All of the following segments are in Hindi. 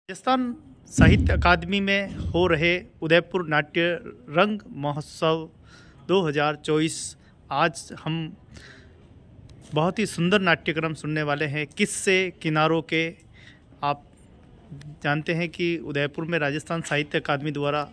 राजस्थान साहित्य अकादमी में हो रहे उदयपुर नाट्य रंग महोत्सव 2024 आज हम बहुत ही सुंदर नाट्यक्रम सुनने वाले हैं। किस्से किनारों के। आप जानते हैं कि उदयपुर में राजस्थान साहित्य अकादमी द्वारा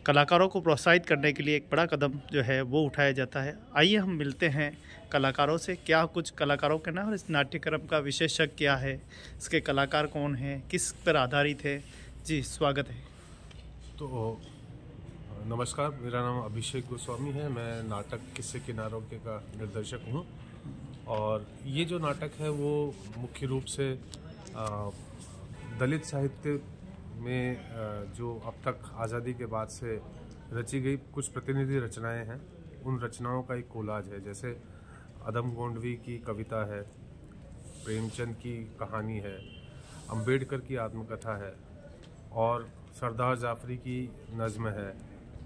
कलाकारों को प्रोत्साहित करने के लिए एक बड़ा कदम जो है वो उठाया जाता है। आइए हम मिलते हैं कलाकारों से। क्या कुछ कलाकारों के नाम, इस नाट्यक्रम का विशेषक क्या है, इसके कलाकार कौन हैं, किस पर आधारित है। जी स्वागत है। तो नमस्कार, मेरा नाम अभिषेक गोस्वामी है। मैं नाटक किस्से किनारों के का निर्देशक हूँ और ये जो नाटक है वो मुख्य रूप से दलित साहित्य में जो अब तक आज़ादी के बाद से रची गई कुछ प्रतिनिधि रचनाएं हैं, उन रचनाओं का एक कोलाज है। जैसे अदम गोंडवी की कविता है, प्रेमचंद की कहानी है, अंबेडकर की आत्मकथा है और सरदार जाफरी की नज़्म है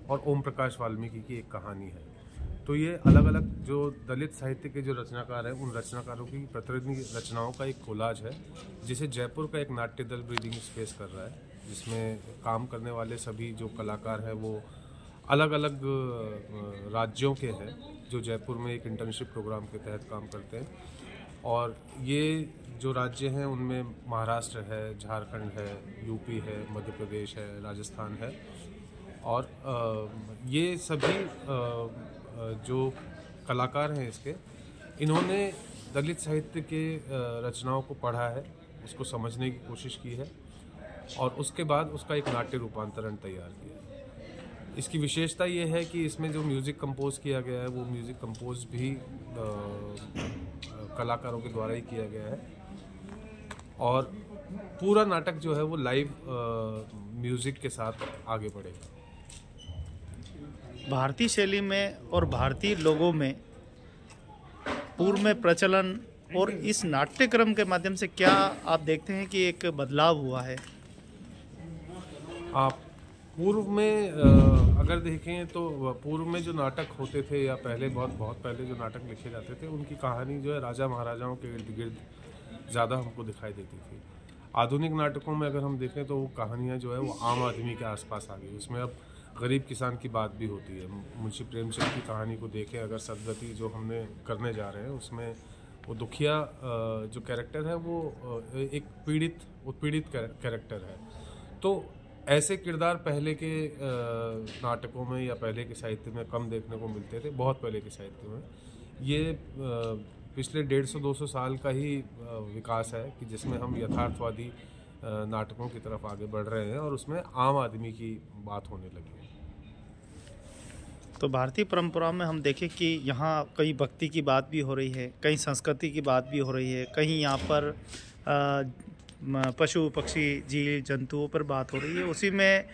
और ओम प्रकाश वाल्मीकि की एक कहानी है। तो ये अलग अलग जो दलित साहित्य के जो रचनाकार हैं, उन रचनाकारों की प्रतिनिधि रचनाओं का एक कोलाज है, जिसे जयपुर का एक नाट्य दल ब्रीदिंग स्पेस कर रहा है, जिसमें काम करने वाले सभी जो कलाकार हैं वो अलग अलग राज्यों के हैं, जो जयपुर में एक इंटर्नशिप प्रोग्राम के तहत काम करते हैं। और ये जो राज्य हैं उनमें महाराष्ट्र है, झारखंड है, यूपी है, मध्य प्रदेश है, राजस्थान है। और ये सभी जो कलाकार हैं इसके, इन्होंने दलित साहित्य के रचनाओं को पढ़ा है, उसको समझने की कोशिश की है और उसके बाद उसका एक नाट्य रूपांतरण तैयार किया है। इसकी विशेषता ये है कि इसमें जो म्यूज़िक कंपोज किया गया है वो म्यूज़िक कंपोज भी कलाकारों के द्वारा ही किया गया है और पूरा नाटक जो है वो लाइव म्यूज़िक के साथ आगे बढ़ेगा। भारतीय शैली में और भारतीय लोगों में पूर्व में प्रचलन और इस नाट्यक्रम के माध्यम से क्या आप देखते हैं कि एक बदलाव हुआ है? आप पूर्व में अगर देखें तो पूर्व में जो नाटक होते थे या पहले बहुत पहले जो नाटक लिखे जाते थे, उनकी कहानी जो है राजा महाराजाओं के इर्द गिर्द ज़्यादा हमको दिखाई देती थी। आधुनिक नाटकों में अगर हम देखें तो वो कहानियाँ जो है वो आम आदमी के आसपास आ गई। उसमें अब गरीब किसान की बात भी होती है। मुंशी प्रेमचंद की कहानी को देखें, अगर सदगति जो हमने करने जा रहे हैं उसमें वो दुखिया जो कैरेक्टर है वो एक उत्पीड़ित कैरेक्टर है। तो ऐसे किरदार पहले के नाटकों में या पहले के साहित्य में कम देखने को मिलते थे, बहुत पहले के साहित्य में। ये पिछले 150-200 साल का ही विकास है कि जिसमें हम यथार्थवादी नाटकों की तरफ आगे बढ़ रहे हैं और उसमें आम आदमी की बात होने लगी है। तो भारतीय परंपरा में हम देखें कि यहाँ कहीं भक्ति की बात भी हो रही है, कहीं संस्कृति की बात भी हो रही है, कहीं यहाँ पर पशु पक्षी जीव जंतुओं पर बात हो रही है। उसी में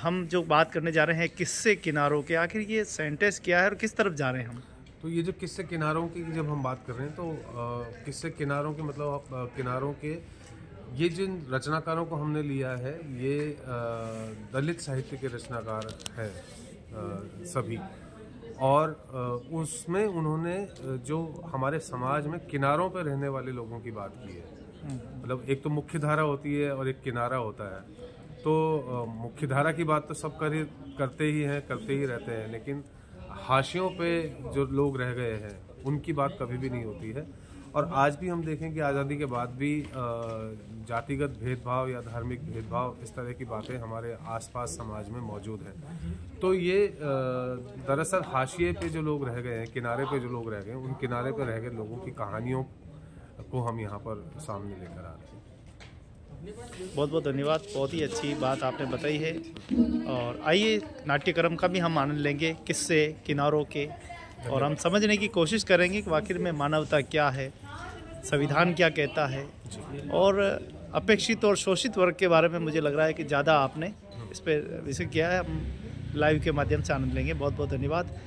हम जो बात करने जा रहे हैं किस्से किनारों के, आखिर ये सेंटेंस क्या है और किस तरफ जा रहे हैं हम? तो ये जो किस्से किनारों की जब हम बात कर रहे हैं तो किस्से किनारों के मतलब किनारों के ये जिन रचनाकारों को हमने लिया है ये दलित साहित्य के रचनाकार हैं सभी। और उसमें उन्होंने जो हमारे समाज में किनारों पर रहने वाले लोगों की बात की है। मतलब एक तो मुख्य धारा होती है और एक किनारा होता है। तो मुख्य धारा की बात तो सब करते ही रहते हैं, लेकिन हाशियों पे जो लोग रह गए हैं उनकी बात कभी भी नहीं होती है। और आज भी हम देखें कि आज़ादी के बाद भी जातिगत भेदभाव या धार्मिक भेदभाव, इस तरह की बातें हमारे आसपास समाज में मौजूद हैं। तो ये दरअसल हाशिए पे जो लोग रह गए हैं, किनारे पे जो लोग रह गए हैं, उन किनारे पे रह गए लोगों की कहानियों को हम यहाँ पर सामने लेकर आ रहे हैं। बहुत बहुत धन्यवाद, बहुत ही अच्छी बात आपने बताई है। और आइए नाट्यक्रम का भी हम आनंद लेंगे, किस्से किनारों के, और हम समझने की कोशिश करेंगे कि आखिर में मानवता क्या है, संविधान क्या कहता है, और अपेक्षित और शोषित वर्ग के बारे में मुझे लग रहा है कि ज़्यादा आपने इस पर विषय किया है। हम लाइव के माध्यम से आनंद लेंगे। बहुत बहुत धन्यवाद।